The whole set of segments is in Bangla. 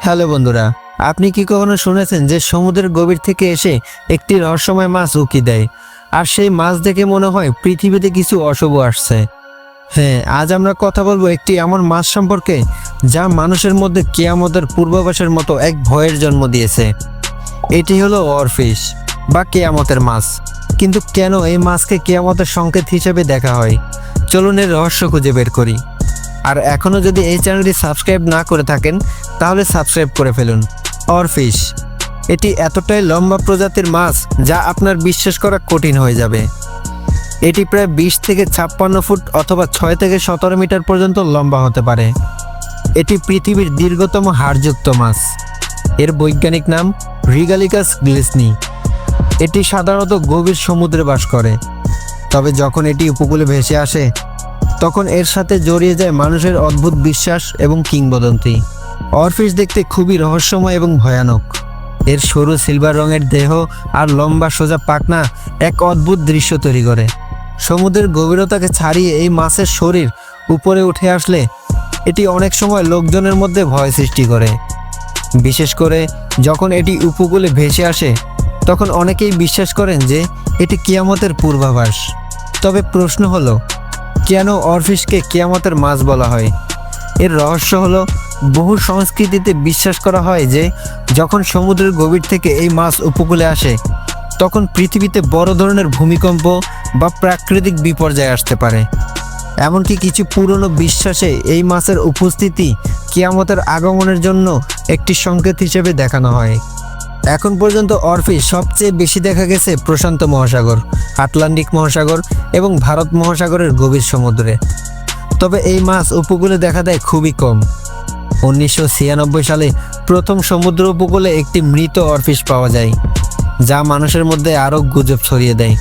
হ্যালো বন্ধুরা, আপনি কি কখনো শুনেছেন যে সমুদ্রের গভীর থেকে এসে একটি রহস্যময় মাছ উঁকি দেয় আর সেই মাছ দেখে মনে হয় পৃথিবীতে কিছু অশুভ আসছে? হ্যাঁ, আজ আমরা কথা বলবো একটি এমন মাছ সম্পর্কে যা মানুষের মধ্যে কিয়ামতের পূর্বাভাসের মতো এক ভয়ের জন্ম দিয়েছে। এটি হলো অরফিশ বা কিয়ামতের মাছ। কিন্তু কেন এই মাছকে কিয়ামতের সংকেত হিসেবে দেখা হয়? চলুন এর রহস্য খুঁজে বের করি। আর এখনও যদি এই চ্যানেলটি সাবস্ক্রাইব না করে থাকেন তাহলে সাবস্ক্রাইব করে ফেলুন। অরফিশ এটি এতটাই লম্বা প্রজাতির মাছ যা আপনার বিশ্বাস করা কঠিন হয়ে যাবে। এটি প্রায় 20 থেকে 56 ফুট অথবা 6 থেকে 17 মিটার পর্যন্ত লম্বা হতে পারে। এটি পৃথিবীর দীর্ঘতম হাড়যুক্ত মাছ। এর বৈজ্ঞানিক নাম রিগালিকাস গ্লিসনি। এটি সাধারণত গভীর সমুদ্রে বাস করে, তবে যখন এটি উপকূলে ভেসে আসে তখন এর সাথে জড়িয়ে যায় মানুষের অদ্ভুত বিশ্বাস এবং কিংবদন্তি। অরফিশ দেখতে খুবই রহস্যময় এবং ভয়ানক। এর সরু সিলভার রঙের দেহ আর লম্বা সোজা পাখনা এক অদ্ভুত দৃশ্য তৈরি করে। সমুদ্রের গভীরতাকে ছাড়িয়ে এই মাছের শরীর উপরে উঠে আসলে এটি অনেক সময় লোকজনের মধ্যে ভয় সৃষ্টি করে, বিশেষ করে যখন এটি উপকূলে ভেসে আসে। তখন অনেকেই বিশ্বাস করেন যে এটি কিয়ামতের পূর্বাভাস। তবে প্রশ্ন হলো, কেন অরফিশকে কিয়ামতের মাছ বলা হয়? এর রহস্য হলো, বহু সংস্কৃতিতে বিশ্বাস করা হয় যে যখন সমুদ্রের গভীর থেকে এই মাছ উপকূলে আসে তখন পৃথিবীতে বড় ধরনের ভূমিকম্প বা প্রাকৃতিক বিপর্যয় আসতে পারে। এমনকি কিছু পুরনো বিশ্বাসে এই মাছের উপস্থিতি কিয়ামতের আগমনের জন্য একটি সংকেত হিসেবে দেখানো হয়। এখন পর্যন্ত অরফিশ সবচেয়ে বেশি দেখা গেছে প্রশান্ত মহাসাগর, আটলান্টিক মহাসাগর এবং ভারত মহাসাগরের গভীর সমুদ্রে। তবে এই মাছ উপকূলে দেখা দেয় খুবই কম। 1996 সালে প্রথম সমুদ্র উপকূলে একটি মৃত অরফিশ পাওয়া যায়, যা মানুষের মধ্যে আরও গুজব ছড়িয়ে দেয়।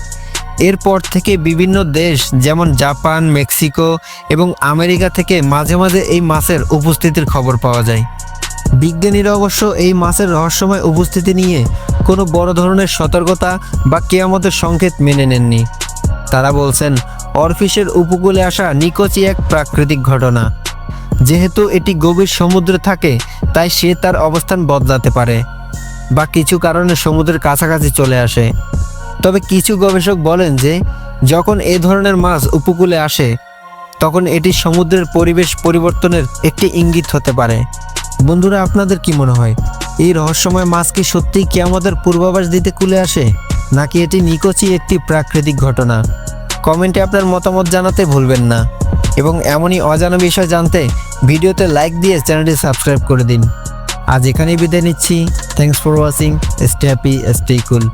এরপর থেকে বিভিন্ন দেশ যেমন জাপান, মেক্সিকো এবং আমেরিকা থেকে মাঝে মাঝে এই মাছের উপস্থিতির খবর পাওয়া যায়। বিজ্ঞানীরা অবশ্য এই মাছের রহস্যময় উপস্থিতি নিয়ে কোনো বড় ধরনের সতর্কতা বা কিয়ামতের সংকেত মেনে নেননি। তারা বলছেন অরফিশের উপকূলে আসা নিখোঁজই এক প্রাকৃতিক ঘটনা। যেহেতু এটি গভীর সমুদ্রে থাকে তাই সে তার অবস্থান বদলাতে পারে বা কিছু কারণে সমুদ্রের কাছাকাছি চলে আসে। তবে কিছু গবেষক বলেন যে যখন এই ধরনের মাছ উপকূলে আসে তখন এটি সমুদ্রের পরিবেশ পরিবর্তনের একটি ইঙ্গিত হতে পারে। বন্ধুরা, আপনাদের কি মনে হয়, এই রহস্যময় মাছ কি সত্যিই কিয়ামতের পূর্বাভাস দিতে কুলে আসে, নাকি এটি নিখোঁজই একটি প্রাকৃতিক ঘটনা? কমেন্টে আপনার মতামত জানাতে ভুলবেন না এবং এমনই অজানা বিষয় জানতে ভিডিওতে লাইক দিয়ে চ্যানেলটি সাবস্ক্রাইব করে দিন। আজ এখানেই বিদায় নিচ্ছি। Thanks for watching. Stay happy, stay cool.